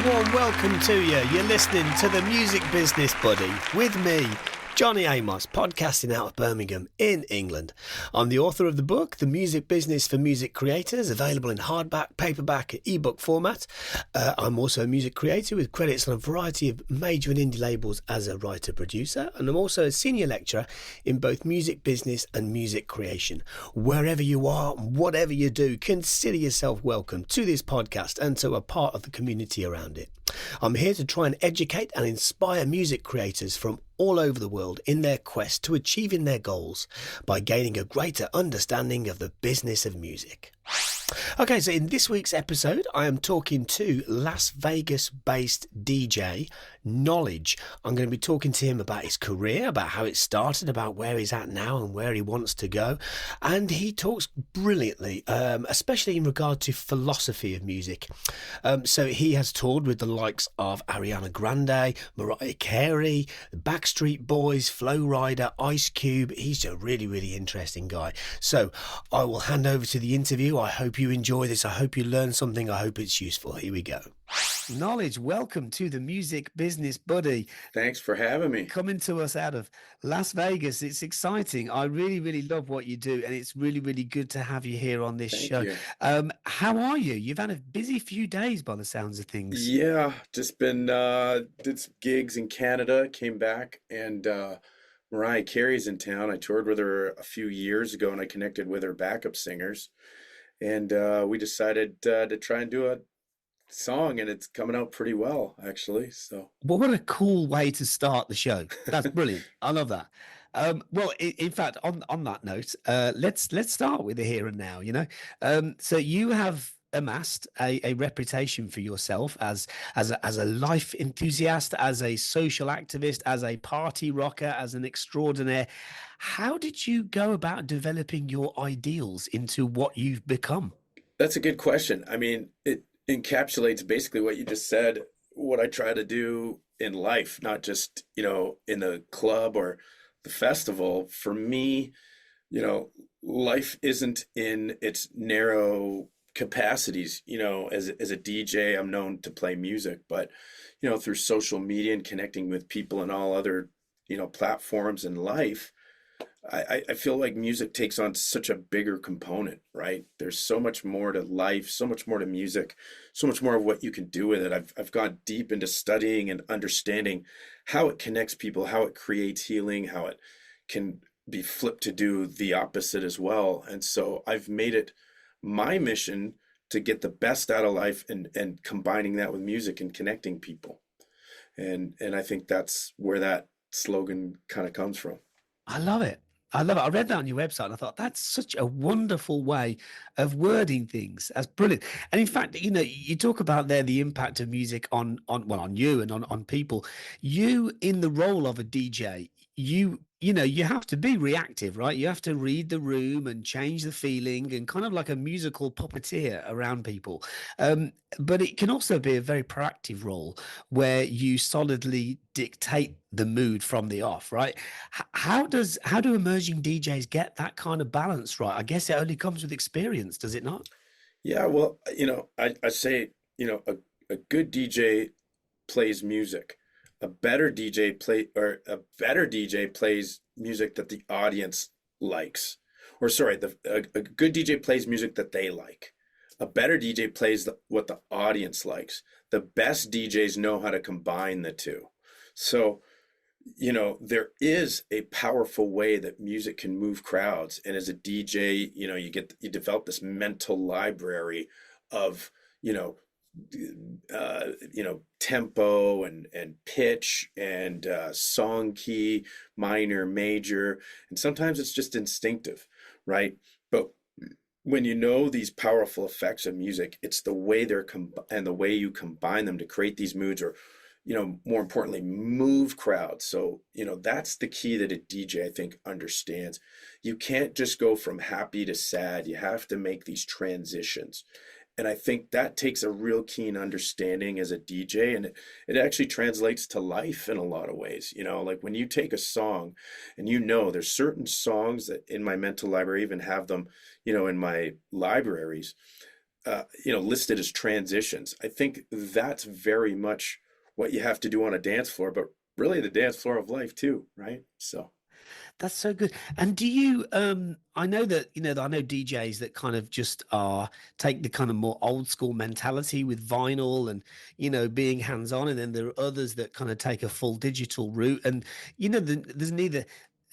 warm welcome to you. You're listening to the Music Business Buddy with me, Johnny Amos, podcasting out of Birmingham in England. I'm the author of the book, The Music Business for Music Creators, available in hardback, paperback, and ebook format. I'm also a music creator with credits on a variety of major and indie labels as a writer-producer, and I'm also a senior lecturer in both music business and music creation. Wherever you are, whatever you do, consider yourself welcome to this podcast and to a part of the community around it. I'm here to try and educate and inspire music creators from all over the world in their quest to achieving their goals by gaining a greater understanding of the business of music. Okay, so in this week's episode, I am talking to Las Vegas-based DJ KnowleDJ. I'm going to be talking to him about his career, about how it started, about where he's at now and where he wants to go. And he talks brilliantly, especially in regard to philosophy of music. So he has toured with the likes of Ariana Grande, Mariah Carey, the Backstreet Boys, Flo Rida, Ice Cube. He's a really, really interesting guy. So I will hand over to the interview. I hope you enjoy this. I hope you learn something. I hope it's useful. Here we go. KnowleDJ, welcome to the Music Business Buddy. Thanks for having me. Coming to us out of Las Vegas. It's exciting. I really, really love what you do, and it's really, really good to have you here on this show. You. How are you? You've had a busy few days by the sounds of things. Yeah, just been did some gigs in Canada, came back, and Mariah Carey's in town. I toured with her a few years ago, and I connected with her backup singers, and we decided to try and do a song, and it's coming out pretty well, actually. So what a cool way to start the show. That's brilliant. I love that. Well, in fact, on that note, let's start with the here and now. So you have amassed a reputation for yourself as a life enthusiast, as a social activist, as a party rocker, as an extraordinaire. How did you go about developing your ideals into what you've become? That's a good question. I mean, it encapsulates basically what you just said, what I try to do in life, not just, in the club or the festival. For me, life isn't in its narrow capacities. As a DJ, I'm known to play music, but, through social media and connecting with people and all other, platforms in life, I feel like music takes on such a bigger component, right? There's so much more to life, so much more to music, so much more of what you can do with it. I've gone deep into studying and understanding how it connects people, how it creates healing, how it can be flipped to do the opposite as well. And so I've made it my mission to get the best out of life and combining that with music and connecting people. And I think that's where that slogan kind of comes from. I love it. I love it. I read that on your website and I thought that's such a wonderful way of wording things. That's brilliant. And in fact, you talk about there the impact of music on you and on people. You, in the role of a DJ, you have to be reactive, right? You have to read the room and change the feeling and kind of like a musical puppeteer around people. But it can also be a very proactive role where you solidly dictate the mood from the off, right? How do emerging DJs get that kind of balance right? I guess it only comes with experience, does it not? Yeah, well, I say, a good DJ plays music. A better DJ plays music that the audience likes. Or sorry, a good DJ plays music that they like. A better DJ plays what the audience likes. The best DJs know how to combine the two. So, there is a powerful way that music can move crowds. And as a DJ, you develop this mental library of, tempo and pitch and song key, minor, major, and sometimes it's just instinctive, right? But when you know these powerful effects of music, it's the way and the way you combine them to create these moods, or more importantly, move crowds. So that's the key that a DJ, I think, understands. You can't just go from happy to sad. You have to make these transitions. And I think that takes a real keen understanding as a DJ, and it actually translates to life in a lot of ways. Like when you take a song and there's certain songs that in my mental library, even have them, in my libraries, listed as transitions. I think that's very much what you have to do on a dance floor, but really the dance floor of life too, right? So. That's so good. And do you I know that, I know DJs that kind of just are take the kind of more old school mentality with vinyl and, being hands on. And then there are others that kind of take a full digital route. And, there's neither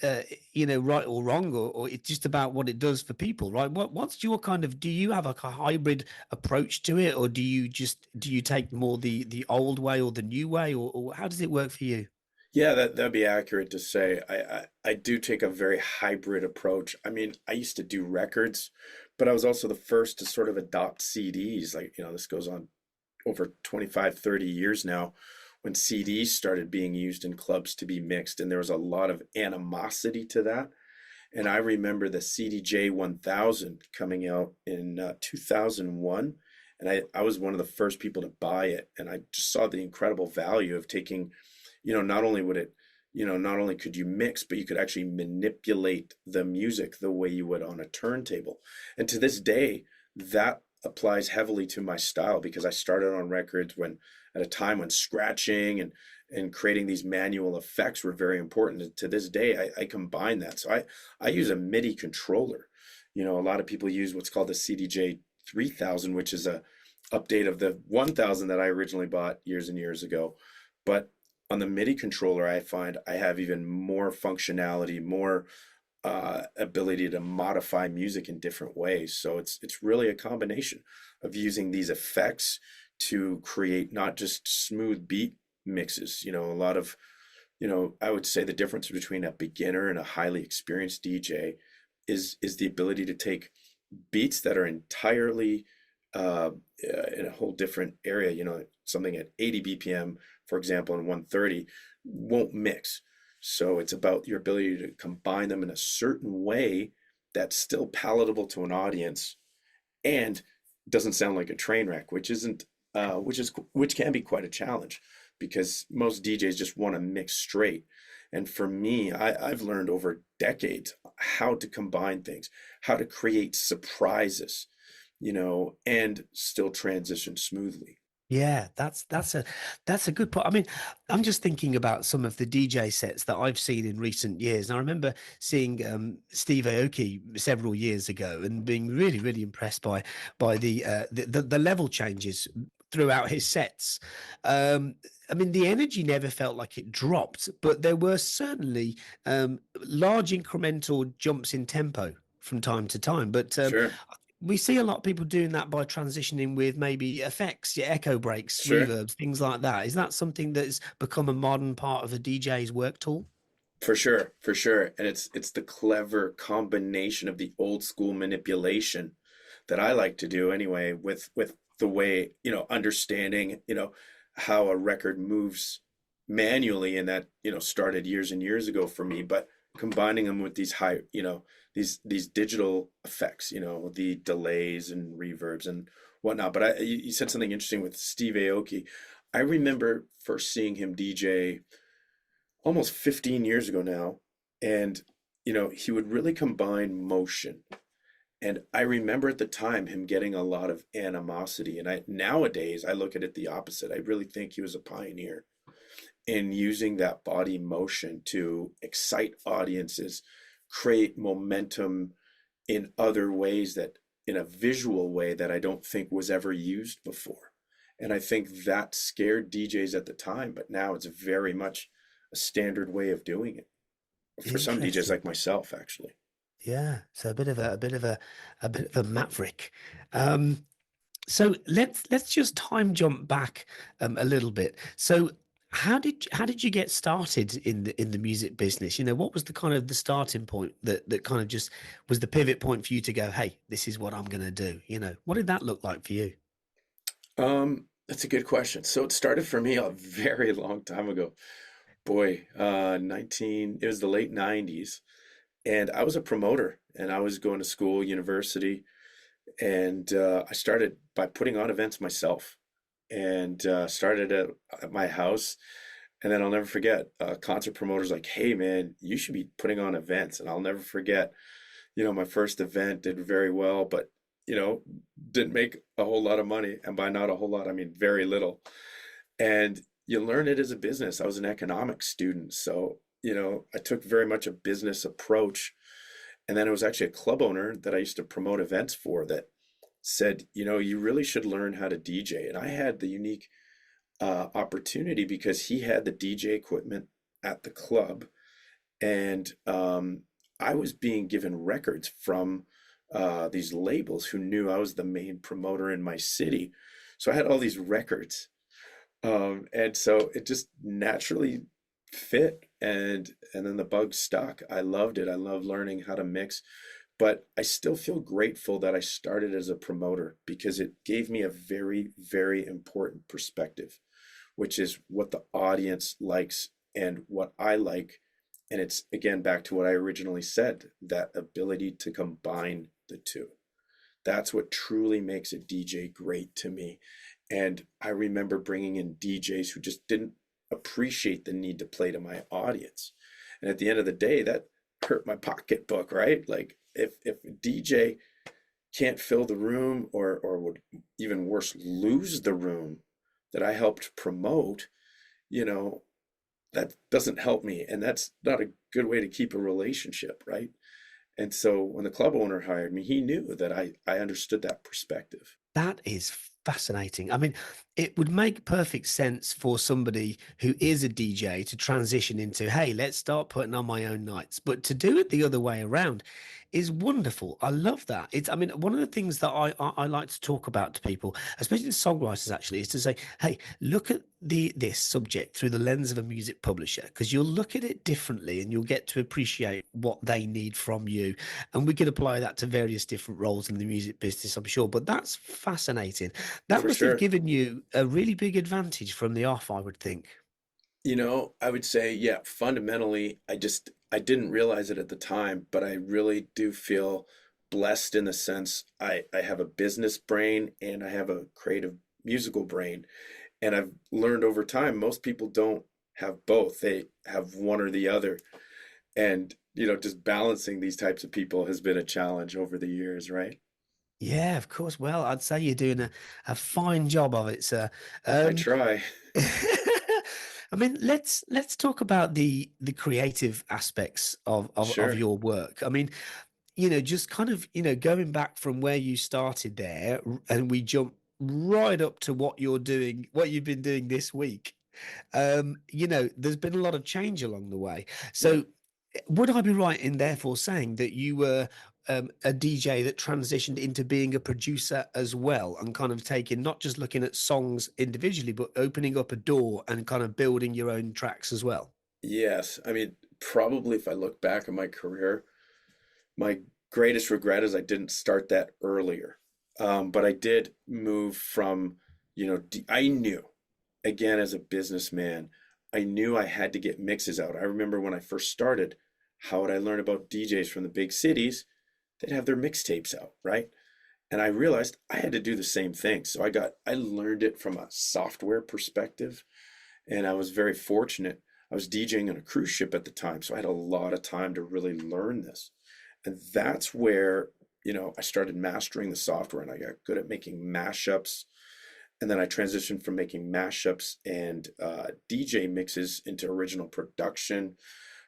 uh, right or wrong, or it's just about what it does for people, right? What's your kind of, do you have like a hybrid approach to it, or do you take more the old way or the new way, or how does it work for you? Yeah, that'd be accurate to say. I do take a very hybrid approach. I mean, I used to do records, but I was also the first to sort of adopt CDs. Like, this goes on over 25, 30 years now, when CDs started being used in clubs to be mixed, and there was a lot of animosity to that. And I remember the CDJ 1000 coming out in 2001, and I was one of the first people to buy it, and I just saw the incredible value of taking, not only would it, not only could you mix, but you could actually manipulate the music the way you would on a turntable. And to this day, that applies heavily to my style, because I started on records at a time when scratching and creating these manual effects were very important. And to this day, I combine that. So I use a MIDI controller. A lot of people use what's called the CDJ 3000, which is a update of the 1000 that I originally bought years and years ago. But on the MIDI controller, I find I have even more functionality, more ability to modify music in different ways. So it's really a combination of using these effects to create not just smooth beat mixes. A lot of, I would say the difference between a beginner and a highly experienced DJ is the ability to take beats that are entirely in a whole different area. Something at 80 BPM, for example, and 130 won't mix. So it's about your ability to combine them in a certain way that's still palatable to an audience and doesn't sound like a train wreck, which can be quite a challenge, because most DJs just want to mix straight. And for me, I've learned over decades how to combine things, how to create surprises, and still transition smoothly. Yeah, that's a good point. I mean, I'm just thinking about some of the DJ sets that I've seen in recent years. And I remember seeing Steve Aoki several years ago and being really, really impressed by the level changes throughout his sets. I mean, the energy never felt like it dropped, but there were certainly large incremental jumps in tempo from time to time. But Sure, we see a lot of people doing that by transitioning with maybe effects, yeah, echo breaks, sure. reverbs, things like that. Is that something that's become a modern part of a DJ's work tool? For sure, for sure. And it's the clever combination of the old school manipulation that I like to do anyway, with the way, understanding, how a record moves manually, and that, started years and years ago for me, but combining them with these high, these digital effects, the delays and reverbs and whatnot. But you said something interesting with Steve Aoki. I remember first seeing him DJ almost 15 years ago now. And, he would really combine motion. And I remember at the time him getting a lot of animosity. And nowadays I look at it the opposite. I really think he was a pioneer in using that body motion to excite audiences, create momentum in other ways, that in a visual way that I don't think was ever used before. And I think that scared DJs at the time, but now it's very much a standard way of doing it for some DJs Interesting. like myself, actually. Yeah. So a bit of a maverick. Um, so let's just time jump back a little bit. So how did you get started in the music business? What was the kind of the starting point that kind of just was the pivot point for you to go, hey, this is what I'm gonna do? What did that look like for you? That's a good question. So it started for me a very long time ago. Boy, 19, it was the late 90s. And I was a promoter, and I was going to school, university, and I started by putting on events myself, and started at my house. And then I'll never forget, concert promoters like, hey man, you should be putting on events. And I'll never forget, my first event did very well, but didn't make a whole lot of money. And by not a whole lot, I mean very little. And you learn it as a business. I was an economics student, so I took very much a business approach. And then it was actually a club owner that I used to promote events for that said, you really should learn how to DJ. And I had the unique opportunity because he had the DJ equipment at the club, and I was being given records from these labels who knew I was the main promoter in my city. So I had all these records. And so it just naturally fit, and then the bug stuck. I loved it. I love learning how to mix, but I still feel grateful that I started as a promoter because it gave me a very, very important perspective, which is what the audience likes and what I like. And it's again back to what I originally said, that ability to combine the two. That's what truly makes a DJ great to me. And I remember bringing in DJs who just didn't appreciate the need to play to my audience. And at the end of the day, that hurt my pocketbook, right? Like if a DJ can't fill the room or would even worse, lose the room that I helped promote, that doesn't help me. And that's not a good way to keep a relationship, right? And so when the club owner hired me, he knew that I understood that perspective. That is fascinating. I mean, it would make perfect sense for somebody who is a DJ to transition into, hey, let's start putting on my own nights. But to do it the other way around is wonderful. I love that. I mean, one of the things that I like to talk about to people, especially the songwriters actually, is to say, hey, look at this subject through the lens of a music publisher, because you'll look at it differently and you'll get to appreciate what they need from you. And we could apply that to various different roles in the music business, I'm sure. But that's fascinating. That For must have sure. given you a really big advantage from the off, I would think. I would say, yeah, fundamentally, I didn't realize it at the time, but I really do feel blessed in the sense I have a business brain and I have a creative musical brain. And I've learned over time, most people don't have both. They have one or the other. And, just balancing these types of people has been a challenge over the years, right? Yeah, of course. Well, I'd say you're doing a fine job of it, sir. I Um, try. I mean, let's talk about the creative aspects of Sure. your work. I mean, just kind of, going back from where you started there, and we jump right up to what you're doing, what you've been doing this week. There's been a lot of change along the way. Yeah. So would I be right in therefore saying that you were a DJ that transitioned into being a producer as well, and kind of taking, not just looking at songs individually, but opening up a door and kind of building your own tracks as well? Yes. I mean, probably if I look back at my career, my greatest regret is I didn't start that earlier. But I did move from, I knew, again, as a businessman, I knew I had to get mixes out. I remember when I first started, how would I learn about DJs from the big cities? They'd have their mixtapes out, right? And I realized I had to do the same thing. So I learned it from a software perspective, and I was very fortunate. I was DJing on a cruise ship at the time, so I had a lot of time to really learn this. And that's where, I started mastering the software and I got good at making mashups. And then I transitioned from making mashups and DJ mixes into original production,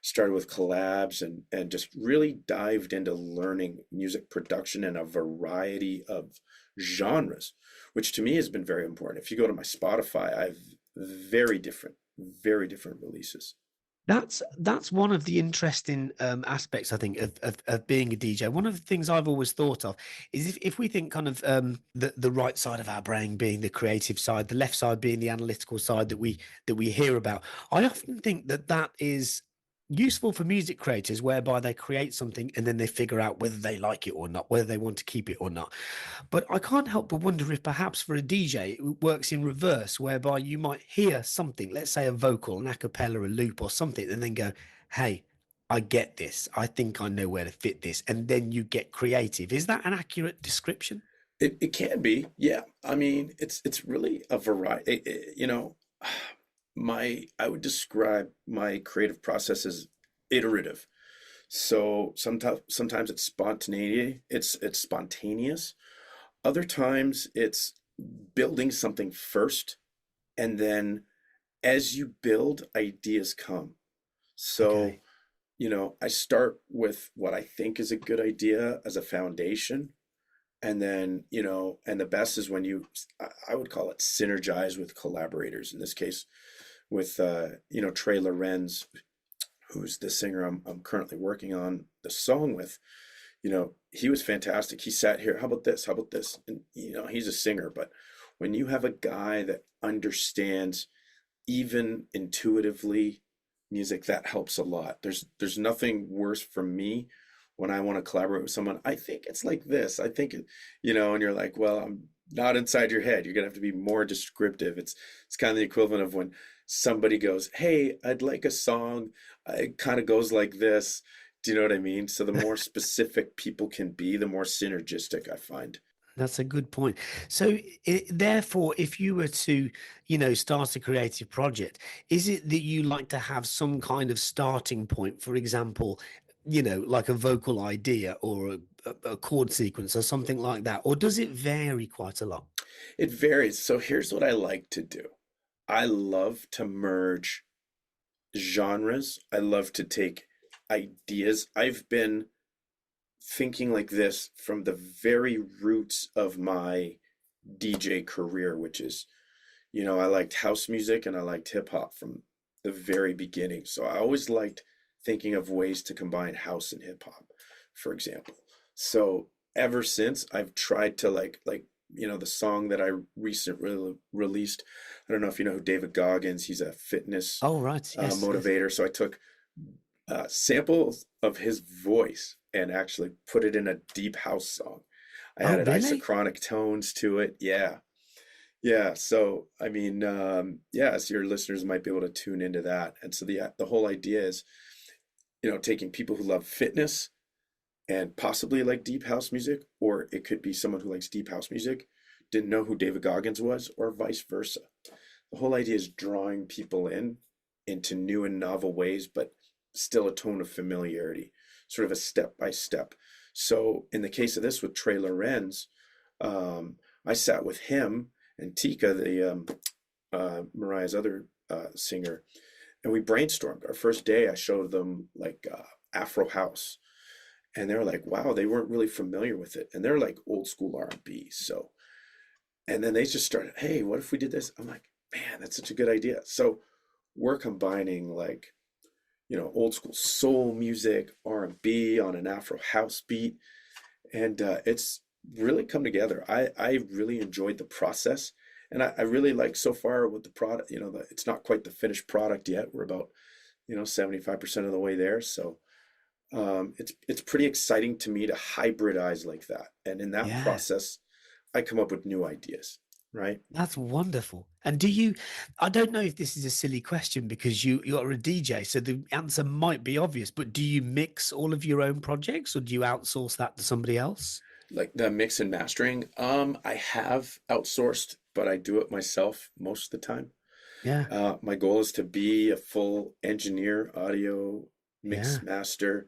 started with collabs and just really dived into learning music production in a variety of genres, which to me has been very important. If you go to my Spotify, I have very different releases. That's one of the interesting aspects, I think, of being a DJ. One of the things I've always thought of is if we think kind of the right side of our brain being the creative side, the left side being the analytical side that we hear about. I often think that is useful for music creators, whereby they create something and then they figure out whether they like it or not, whether they want to keep it or not. But I can't help but wonder if perhaps for a DJ it works in reverse, whereby you might hear something, let's say a vocal, an a cappella, a loop or something, and then go, hey, I get this. I think I know where to fit this. And then you get creative. Is that an accurate description? It can be, yeah. I mean, it's really a variety. I would describe my creative process as iterative. So sometimes it's spontaneity. It's spontaneous. Other times it's building something first, and then as you build, ideas come. So, Okay. I start with what I think is a good idea as a foundation. And then, and the best is when I would call it synergize with collaborators. In this case, with, Trey Lorenz, who's the singer I'm currently working on the song with. He was fantastic. He sat here, how about this? How about this? And, he's a singer, but when you have a guy that understands even intuitively music, that helps a lot. There's nothing worse for me when I want to collaborate with someone. I think it's like this. I think and you're like, well, I'm not inside your head. You're gonna have to be more descriptive. It's kind of the equivalent of when somebody goes, "Hey, I'd like a song. It kind of goes like this." Do you know what I mean? So the more specific people can be, the more synergistic I find. That's a good point. So, therefore, if you were to, start a creative project, is it that you like to have some kind of starting point? For example, like a vocal idea or a chord sequence or something like that, or does it vary quite a lot? It varies. So here's what I like to do. I love to merge genres. I love to take ideas. I've been thinking like this from the very roots of my DJ career, which is, I liked house music and I liked hip hop from the very beginning. So I always liked thinking of ways to combine house and hip hop, for example. So ever since I've tried to the song that I recently released. I don't know if you know who David Goggins. He's a fitness Oh, right. Yes. Yes. motivator. So I took samples of his voice and actually put it in a deep house song. I Oh, added really? isochronic tones to it. Yeah. Yeah. So, I mean, yeah, so your listeners might be able to tune into that. And so the whole idea is, taking people who love fitness and possibly like deep house music, or it could be someone who likes deep house music, didn't know who David Goggins was, or vice versa. The whole idea is drawing people in into new and novel ways, but still a tone of familiarity, sort of a step by step. So in the case of this with Trey Lorenz, I sat with him and Tika, Mariah's other singer, and we brainstormed. Our first day, I showed them Afro house, and they were like, "Wow!" They weren't really familiar with it, and they're like old school R&B. So, and then they just started, "Hey, what if we did this?" I'm like, "Man, that's such a good idea." So we're combining old school soul music, R&B on an Afro house beat, and it's really come together. I really enjoyed the process, and I really like so far with the product. It's not quite the finished product yet. We're about 75% of the way there. So it's pretty exciting to me to hybridize like that, and in that Yeah. process, I come up with new ideas. Right? That's wonderful. And I don't know if this is a silly question because you're a DJ, so the answer might be obvious, but do you mix all of your own projects or do you outsource that to somebody else? Like the mix and mastering, I have outsourced, but I do it myself most of the time. Yeah. My goal is to be a full engineer, audio mix Yeah. master.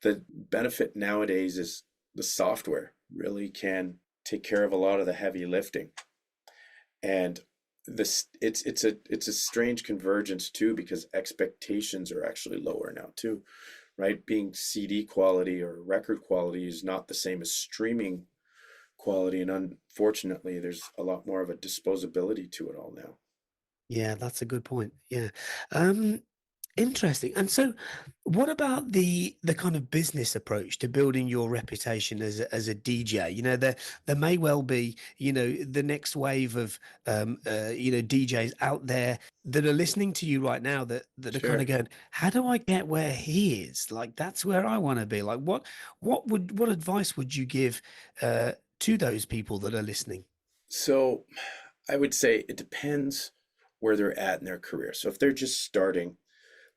The benefit nowadays is the software really can take care of a lot of the heavy lifting. And this it's a strange convergence too, because expectations are actually lower now too, right? Being CD quality or record quality is not the same as streaming quality, and unfortunately, there's a lot more of a disposability to it all now. Yeah, that's a good point. Yeah. Um, Interesting. And so what about the kind of business approach to building your reputation as a DJ? There may well be, the next wave of DJs out there that are listening to you right now that are kind of Sure. going, how do I get where he is? Like that's where I want to be. Like what advice would you give to those people that are listening? So I would say it depends where they're at in their career. So if they're just starting,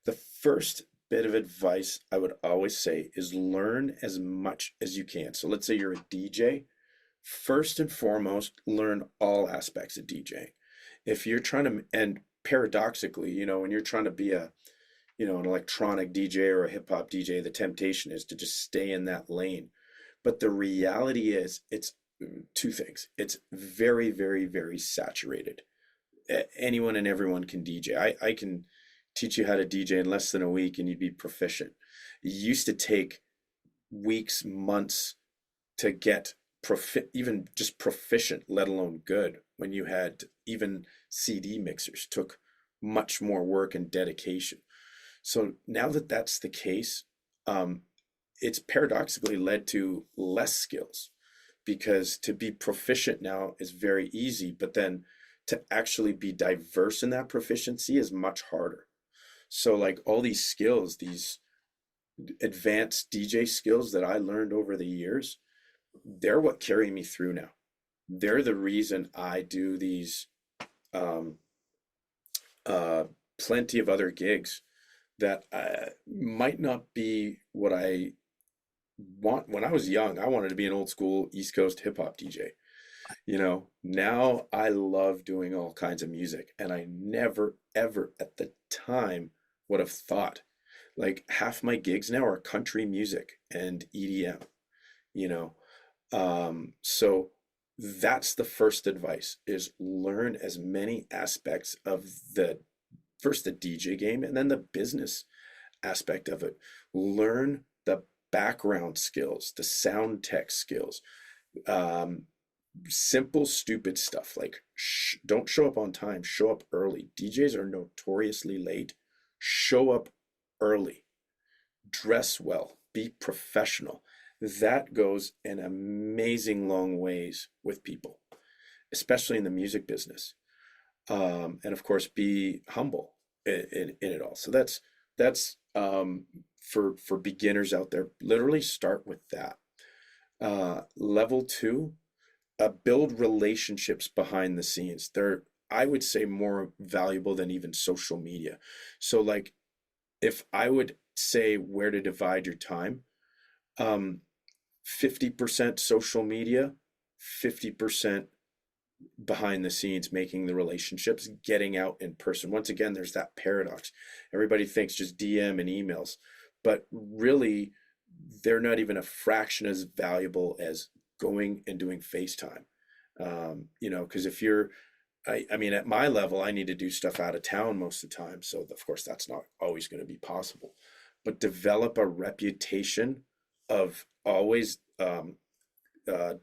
the first bit of advice I would always say is learn as much as you can. So let's say you're a DJ. First and foremost, learn all aspects of DJing. If you're trying to, and paradoxically, when you're trying to be an electronic DJ or a hip hop DJ, the temptation is to just stay in that lane. But the reality is, it's two things. It's very, very, very saturated. Anyone and everyone can DJ. I can teach you how to DJ in less than a week and you'd be proficient. It used to take weeks, months to get even just proficient, let alone good. When you had even CD mixers, took much more work and dedication. So now that that's the case, it's paradoxically led to less skills, because to be proficient now is very easy, but then to actually be diverse in that proficiency is much harder. So like all these skills, these advanced DJ skills that I learned over the years, they're what carry me through now. They're the reason I do these plenty of other gigs that might not be what I want. When I was young, I wanted to be an old school East Coast hip hop DJ. Now I love doing all kinds of music, and I never, ever at the time would have thought. Like half my gigs now are country music and EDM, so that's the first advice, is learn as many aspects of the DJ game and then the business aspect of it. Learn the background skills, the sound tech skills, simple, stupid stuff like don't show up on time, show up early. DJs are notoriously late. Show up early, dress well, be professional. That goes an amazing long ways with people, especially in the music business. And of course, be humble in it all. So that's for beginners out there. Literally start with that. Level 2, build relationships behind the scenes. They're, I would say, more valuable than even social media. So like, if I would say where to divide your time, 50% social media, 50% behind the scenes, making the relationships, getting out in person. Once again, there's that paradox. Everybody thinks just DM and emails, but really they're not even a fraction as valuable as going and doing FaceTime. Because if you're, I mean, at my level, I need to do stuff out of town most of the time. So of course that's not always going to be possible, but develop a reputation of always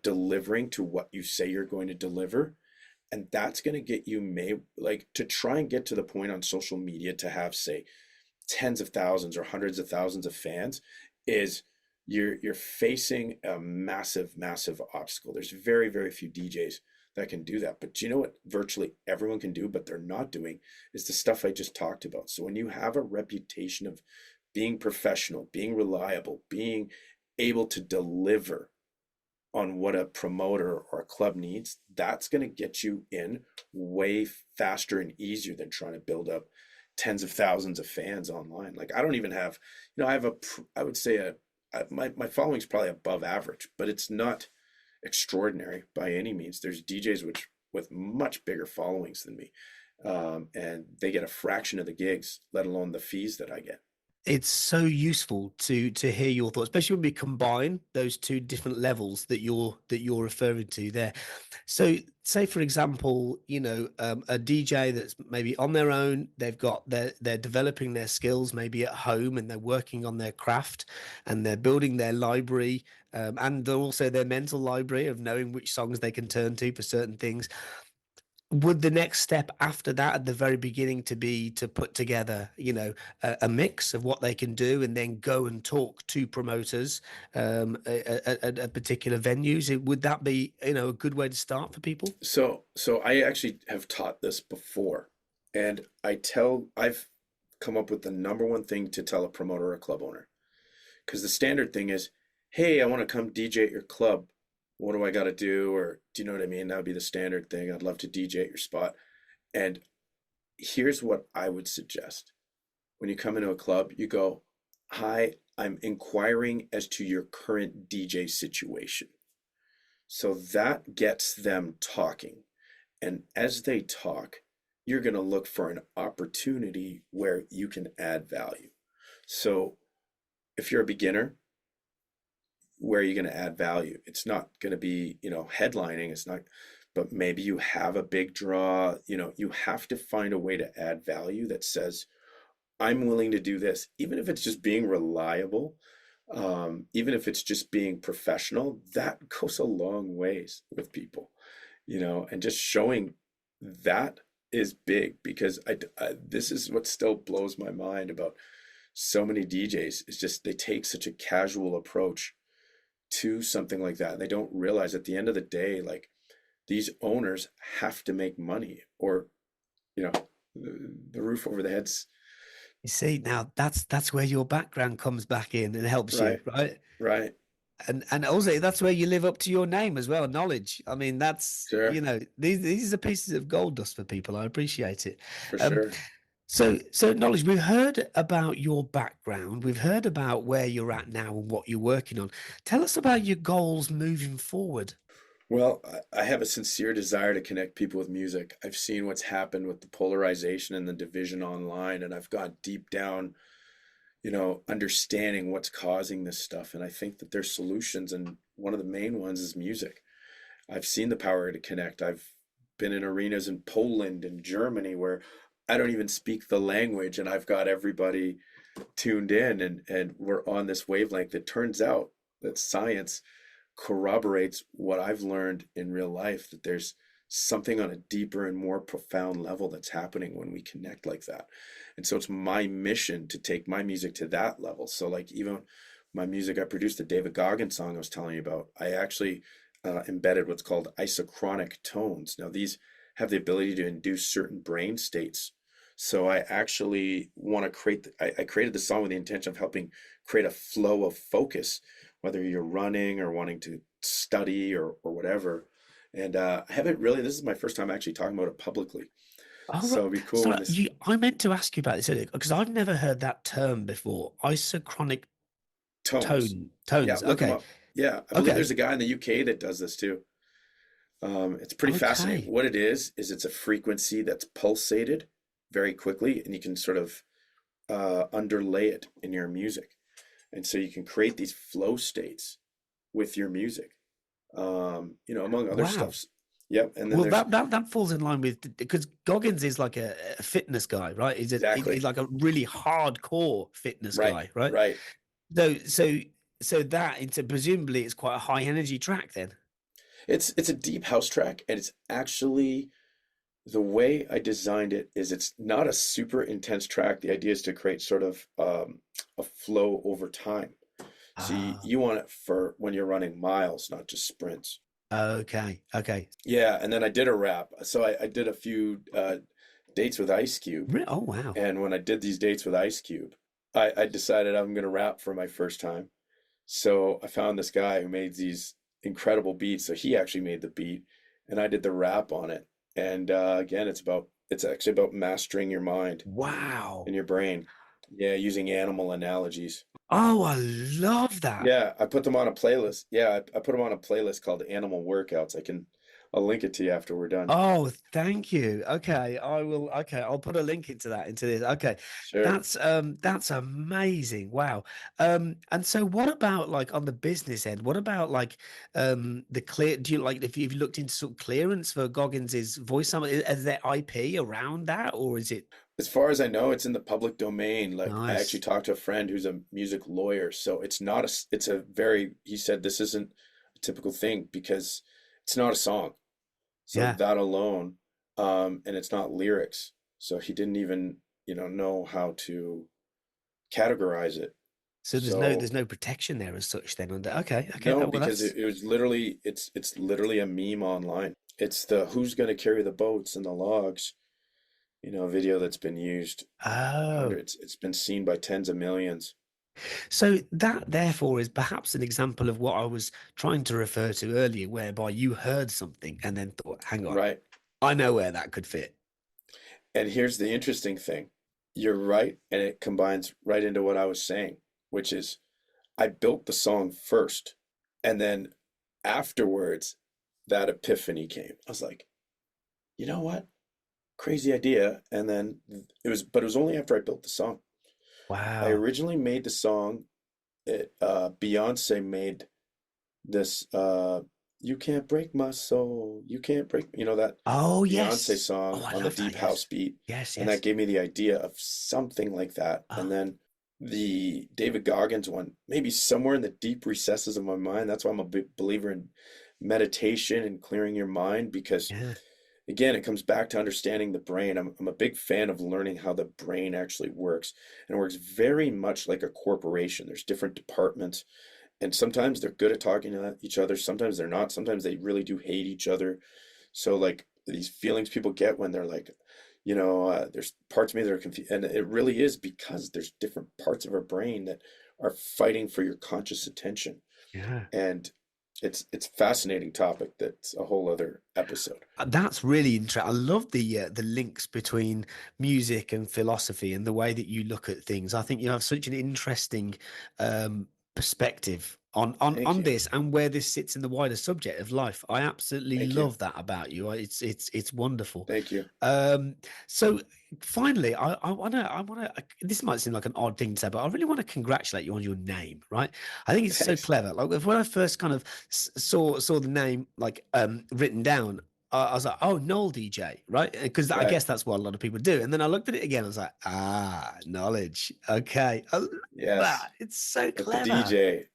delivering to what you say you're going to deliver. And that's going to get you to try and get to the point on social media to have, say, tens of thousands or hundreds of thousands of fans, is you're facing a massive, massive obstacle. There's very, very few DJs that can do that. But do you know what virtually everyone can do, but they're not doing, is the stuff I just talked about. So when you have a reputation of being professional, being reliable, being able to deliver on what a promoter or a club needs, that's going to get you in way faster and easier than trying to build up tens of thousands of fans online. Like I don't even have, I would say my following's probably above average, but it's not extraordinary by any means. There's DJs with much bigger followings than me, and they get a fraction of the gigs, let alone the fees that I get. It's so useful to hear your thoughts, especially when we combine those two different levels that you're referring to there. So say, for example, a DJ that's maybe on their own, they're developing their skills maybe at home, and they're working on their craft, and they're building their library, and also their mental library of knowing which songs they can turn to for certain things. Would the next step after that, at the very beginning, be to put together, a mix of what they can do, and then go and talk to promoters at particular venues? Would that be, a good way to start for people? So I actually have taught this before, and I've come up with the number one thing to tell a promoter or a club owner, because the standard thing is, hey, I want to come DJ at your club. What do I got to do? Or do you know what I mean? That would be the standard thing. I'd love to DJ at your spot. And here's what I would suggest. When you come into a club, you go, hi, I'm inquiring as to your current DJ situation. So that gets them talking. And as they talk, you're going to look for an opportunity where you can add value. So if you're a beginner, where you're going to add value. It's not going to be, headlining. It's not, but maybe you have a big draw. You have to find a way to add value that says, I'm willing to do this, even if it's just being reliable, even if it's just being professional. That goes a long ways with people, and just showing that is big, because this is what still blows my mind about so many DJs, is just they take such a casual approach to something like that. And they don't realize at the end of the day, like, these owners have to make money, or, the roof over the heads. You see, now that's where your background comes back in and helps you, Right. right? Right. And also that's where you live up to your name as well, knowledge. I mean, that's, Sure. these are pieces of gold dust for people. I appreciate it. For Um, sure. so knowledge, we've heard about your background. We've heard about where you're at now and what you're working on. Tell us about your goals moving forward. Well, I have a sincere desire to connect people with music. I've seen what's happened with the polarization and the division online, and I've gone deep down, understanding what's causing this stuff. And I think that there's solutions, and one of the main ones is music. I've seen the power to connect. I've been in arenas in Poland and Germany where I don't even speak the language, and I've got everybody tuned in, and we're on this wavelength. It turns out that science corroborates what I've learned in real life, that there's something on a deeper and more profound level that's happening when we connect like that. And so it's my mission to take my music to that level. So like, even my music, I produced the David Goggins song I was telling you about. I actually embedded what's called isochronic tones. Now these have the ability to induce certain brain states. So I actually want to I created the song with the intention of helping create a flow of focus, whether you're running or wanting to study or whatever. And I haven't really, this is my first time actually talking about it publicly. Oh, So right. it'd be cool So when this, I meant to ask you about this earlier because I've never heard that term before. Isochronic tones. Yeah, tones. look them Okay. up. Yeah, I believe Okay. there's a guy in the UK that does this too. It's pretty fascinating. Okay. What it is it's a frequency that's pulsated very quickly, and you can sort of underlay it in your music. And so you can create these flow states with your music, among other Wow. stuffs. Yep. And then Well, there's that falls in line with, because Goggins is like a fitness guy, right? He's exactly like a really hardcore fitness right, guy, right? right. So that into presumably it's quite a high energy track then. It's a deep house track, and it's actually, the way I designed it is it's not a super intense track. The idea is to create sort of a flow over time. So Ah, you want it for when you're running miles, not just sprints. okay. Yeah, and then I did a rap. So I did a few dates with Ice Cube. Oh, wow. And when I did these dates with Ice Cube, I decided I'm going to rap for my first time. So I found this guy who made these incredible beats. So he actually made the beat, and I did the rap on it. And again, it's actually about mastering your mind Wow. and your brain. Yeah, using animal analogies. Oh, I love that. Yeah, I put them on a playlist. Yeah, I put them on a playlist called Animal Workouts. I'll link it to you after we're done. Oh, thank you. Okay, I will. Okay, I'll put a link into this. Okay, Sure. that's amazing. Wow. And so what about like on the business end? What about like the clear? Do you like if you've looked into sort of clearance for Goggins's voice? Is there IP around that, or is it As far as I know, it's in the public domain. Like, I actually nice? talked to a friend who's a music lawyer, so it's not it's a very, he said this isn't a typical thing because it's not a song. So Yeah. that alone, and it's not lyrics. So he didn't even, know how to categorize it. So So there's no protection there as such then under. Okay. no, Well, because that's it was literally, it's literally a meme online. It's the who's gonna carry the boats and the logs, video that's been used. oh. It's been seen by tens of millions. So that therefore is perhaps an example of what I was trying to refer to earlier, whereby you heard something and then thought, hang on, Right. I know where that could fit. And here's the interesting thing. You're right, and it combines right into what I was saying, which is I built the song first, and then afterwards, that epiphany came. I was like, you know what? Crazy idea. And then but it was only after I built the song. I Wow. originally made the song. Beyonce made this You Can't Break My Soul, You Can't Break, that Oh, Beyonce yes. Oh, song I on the love that. deep house Yes. beat. Yes, And that yes. gave me the idea of something like that. And Oh, then the David Goggins one, maybe somewhere in the deep recesses of my mind. That's why I'm a big believer in meditation and clearing your mind, because yeah. again, it comes back to understanding the brain. I'm a big fan of learning how the brain actually works. And it works very much like a corporation. There's different departments, and sometimes they're good at talking to each other. Sometimes they're not. Sometimes they really do hate each other. So, like, these feelings people get when they're like, there's parts of me that are confused. And it really is because there's different parts of our brain that are fighting for your conscious attention. Yeah. And it's a fascinating topic that's a whole other episode. That's really interesting. I love the links between music and philosophy and the way that you look at things. I think you have such an interesting perspective Thank on you. this and where this sits in the wider subject of life. I absolutely Thank you. love that about you. It's wonderful. Thank you. Um, so finally, I wanna. This might seem like an odd thing to say, but I really want to congratulate you on your name. Right? I think it's so Thanks. clever. Like when I first kind of saw the name like written down. I was like, oh, KnowleDJ, right? Because I Right. guess that's what a lot of people do. And then I looked at it again. I was like, knowledge. Okay. I love Yes. that. It's so Like the clever. DJ.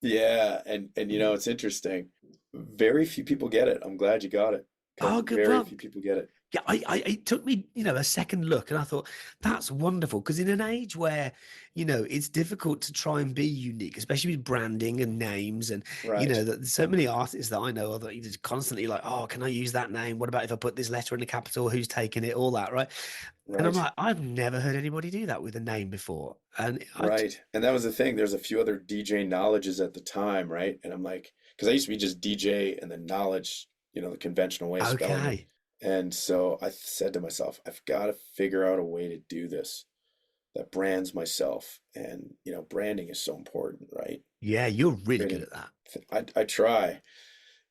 Yeah. And it's interesting. Very few people get it. I'm glad you got it, because Oh, good. very Well, few people get it. yeah, it took me, a second look, and I thought that's wonderful because in an age where, it's difficult to try and be unique, especially with branding and names, and Right. that there's so many artists that I know are that just constantly like, oh, can I use that name? What about if I put this letter in a capital? Who's taking it? All that, right? And I'm Right. like, I've never heard anybody do that with a name before, and Right. And that was the thing. There's a few other DJ knowledges at the time, right? And I'm like, because I used to be just DJ and then knowledge, the conventional way of spelling it. okay, And so I said to myself, I've got to figure out a way to do this that brands myself. And, branding is so important, right? yeah, you're really good Creating, at that. I try,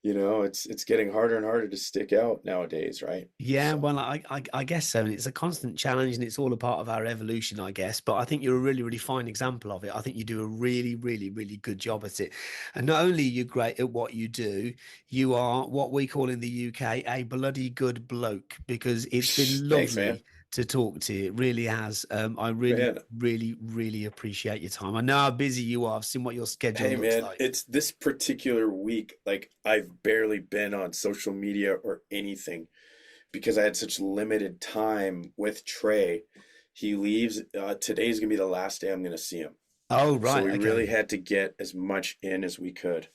it's getting harder and harder to stick out nowadays, right? Yeah, So well, I guess so. And it's a constant challenge and it's all a part of our evolution, I guess. But I think you're a really, really fine example of it. I think you do a really, really, really good job at it. And not only are you great at what you do, you are what we call in the UK a bloody good bloke because it's been thanks, man. lovely to talk to you. It really has. I really, Man, really, really appreciate your time. I know how busy you are. I've seen what your schedule hey looks man, like. it's this particular week, like I've barely been on social media or anything because I had such limited time with Trey. He leaves, today's gonna be the last day I'm gonna see him. Oh, So right. we really Okay. had to get as much in as we could.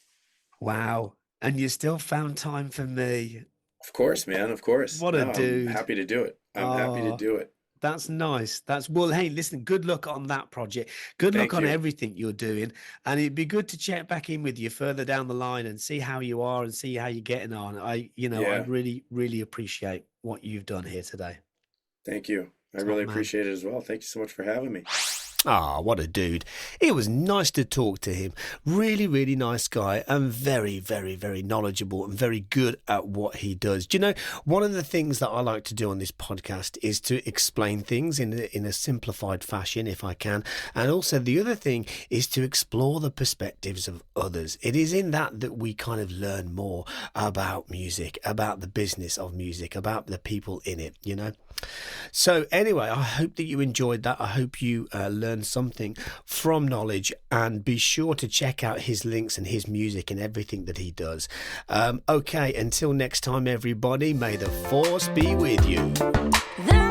Wow. And you still found time for me. Of course, man, of course. What a No, I'm dude. happy to do it. I'm happy to Oh, do it. that's nice. Well, hey, listen, good luck on that project. Good luck Thank on you. everything you're doing. And it'd be good to check back in with you further down the line and see how you are and see how you're getting on. I Yeah, really, really appreciate what you've done here today. thank you. I Top really man. appreciate it as well. Thank you so much for having me. Ah, what a dude. It was nice to talk to him. Really, really nice guy and very, very, very knowledgeable and very good at what he does. Do you know, one of the things that I like to do on this podcast is to explain things in a simplified fashion if I can. And also the other thing is to explore the perspectives of others. It is in that we kind of learn more about music, about the business of music, about the people in it, So anyway, I hope that you enjoyed that. I hope you learned something from Knowledge, and be sure to check out his links and his music and everything that he does. Okay, until next time, everybody, may the force be with you.